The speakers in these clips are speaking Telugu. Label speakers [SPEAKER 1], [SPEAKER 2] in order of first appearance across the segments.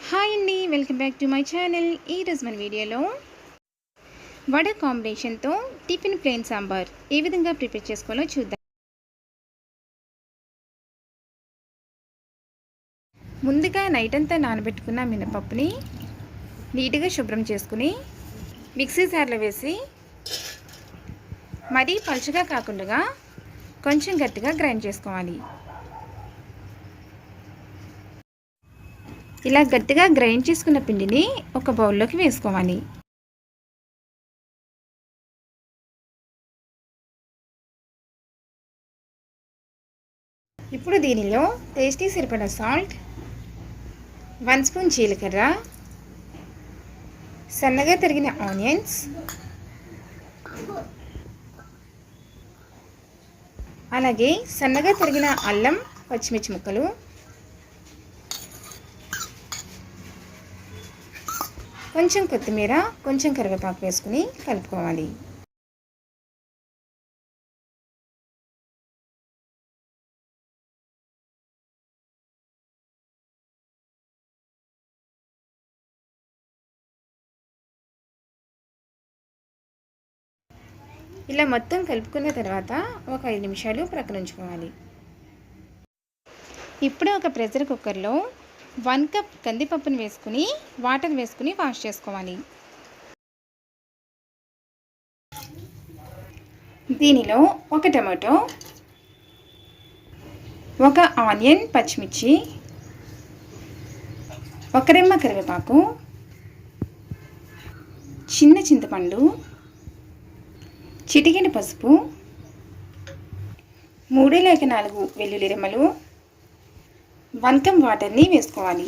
[SPEAKER 1] హాయ్ అండి, welcome back to my channel. ఈరోజు మన వీడియోలో వడ కాంబినేషన్తో టిఫిన్ ప్లేన్ సాంబార్ ఏ విధంగా ప్రిపేర్ చేసుకోవాలో చూద్దాం. ముందుగా నైట్ అంతా నానబెట్టుకున్న మినపప్పుని నీట్గా శుభ్రం చేసుకుని మిక్సీ జార్లో వేసి మరీ పలుచగా కాకుండా కొంచెం గట్టిగా గ్రైండ్ చేసుకోవాలి. ఇలా గట్టిగా గ్రైండ్ చేసుకున్న పిండిని ఒక బౌల్లోకి వేసుకోవాలి. ఇప్పుడు దీనిలో టేస్టీ సరిపడా సాల్ట్, 1 స్పూన్ జీలకర్ర, సన్నగా తరిగిన ఆనియన్స్, అలాగే సన్నగా తరిగిన అల్లం పచ్చిమిర్చి ముక్కలు, కొంచెం కొత్తిమీర, కొంచెం కరివేపాకు వేసుకుని కలుపుకోవాలి. ఇలా మొత్తం కలుపుకున్న తర్వాత ఒక 5 నిమిషాలు ప్రక్కన ఉంచుకోవాలి. ఇప్పుడు ఒక ప్రెషర్ కుక్కర్లో 1 కప్ కందిపప్పును వేసుకుని వాటర్ వేసుకుని వాష్ చేసుకోవాలి. దీనిలో ఒక టమాటో, ఒక ఆనియన్ పచ్చిమిర్చి, ఒక రెమ్మ కరివేపాకు, చిన్న చింతపండు, చిటికెడు పసుపు, 3 లేక 4 వెల్లుల్లి రెమ్మలు, 1 కప్ వాటర్ని వేసుకోవాలి.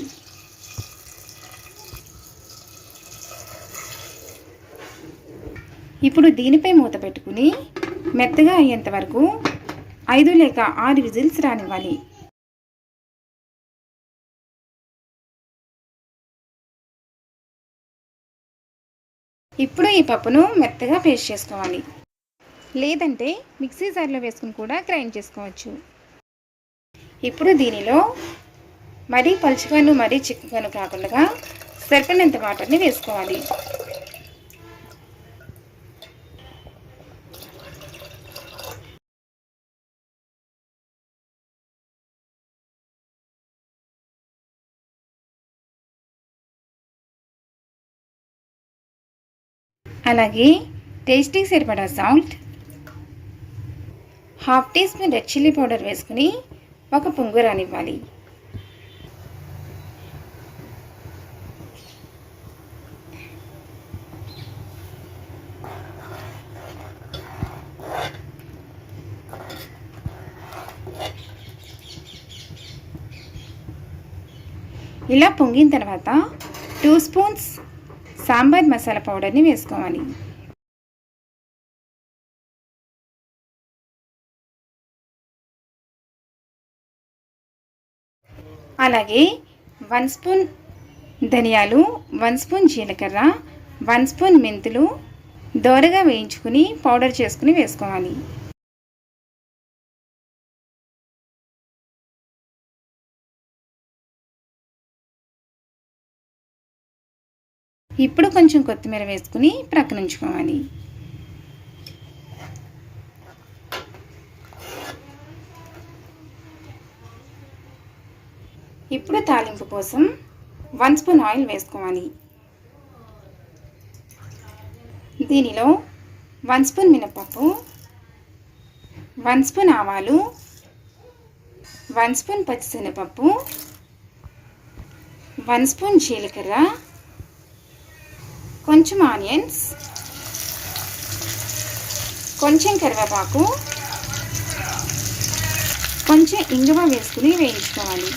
[SPEAKER 1] ఇప్పుడు దీనిపై మూత పెట్టుకుని మెత్తగా అయ్యేంత వరకు 5 లేక 6 విజిల్స్ రానివ్వాలి. ఇప్పుడు ఈ పప్పును మెత్తగా పేస్ట్ చేసుకోవాలి. లేదంటే మిక్సీ జార్లో వేసుకుని కూడా గ్రైండ్ చేసుకోవచ్చు. ఇప్పుడు దీనిలో మరీ పలుచగాను మరీ చిక్కగాను కాకుండా సరిపడినంత వాటర్ని వేసుకోవాలి. అలాగే టేస్టీకి సరిపడా salt, 1/2 teaspoon red chilli powder వేసుకుని ఒక పొంగు రానివ్వాలి. ఇలా పొంగిన తర్వాత 2 స్పూన్స్ సాంబార్ మసాలా పౌడర్ని వేసుకోవాలి. అలాగే 1 స్పూన్ ధనియాలు, 1 స్పూన్ జీలకర్ర, 1 స్పూన్ మెంతులు దోరగా వేయించుకుని పౌడర్ చేసుకుని వేసుకోవాలి. ఇప్పుడు కొంచెం కొత్తిమీర వేసుకుని ప్రక్కన ఉంచుకోవాలి. ఇప్పుడు తాలింపు కోసం 1 స్పూన్ ఆయిల్ వేసుకోవాలి. దీనిలో 1 స్పూన్ మినపప్పు, 1 స్పూన్ ఆవాలు, 1 స్పూన్ పచ్చిశనగపప్పు, 1 స్పూన్ జీలకర్ర, కొంచెం ఆనియన్స్, కొంచెం కరివేపాకు, కొంచెం ఇంగువ వేసుకుని వేయించుకోవాలి.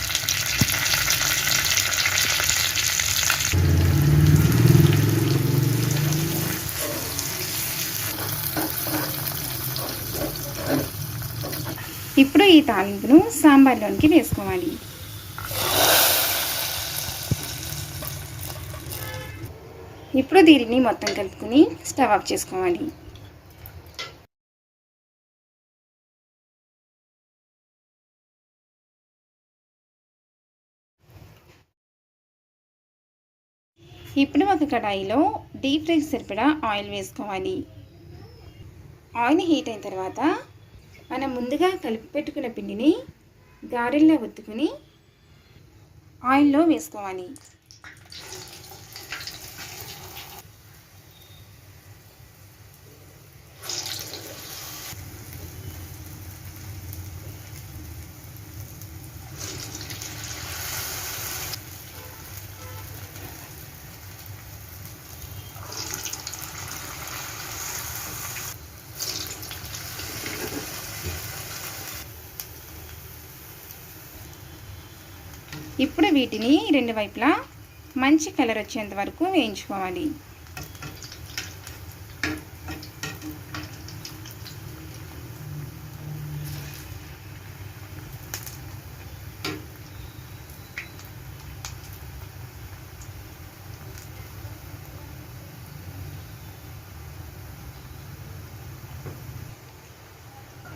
[SPEAKER 1] ఇప్పుడు ఈ తాలింపును సాంబార్లోనికి వేసుకోవాలి. ఇప్పుడు దీనిని మొత్తం కలుపుకుని స్టవ్ ఆఫ్ చేసుకోవాలి. ఇప్పుడు ఒక కడాయిలో డీప్ ఫ్రైకి సరిపడా ఆయిల్ వేసుకోవాలి. ఆయిల్ హీట్ అయిన తర్వాత మనం ముందుగా కలిపి పెట్టుకున్న పిండిని గారెల్లా ఒత్తుకుని ఆయిల్లో వేసుకోవాలి. ఇప్పుడు వీటిని రెండు వైపులా మంచి కలర్ వచ్చేంత వరకు వేయించుకోవాలి.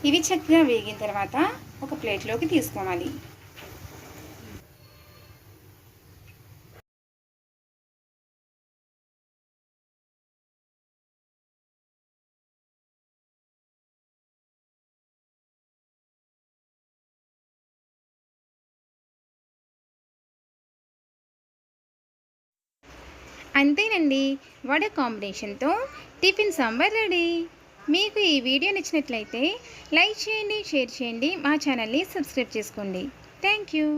[SPEAKER 1] ఇవి చక్కగా వేగిన తర్వాత ఒక ప్లేట్లోకి తీసుకోవాలి. అంతేనండి, వడ కాంబినేషన్తో టిఫిన్ సాంబార్ రెడీ. మీకు ఈ వీడియో నచ్చినట్లయితే లైక్ చేయండి, షేర్ చేయండి, మా ఛానల్ని సబ్స్క్రైబ్ చేసుకోండి. Thank you.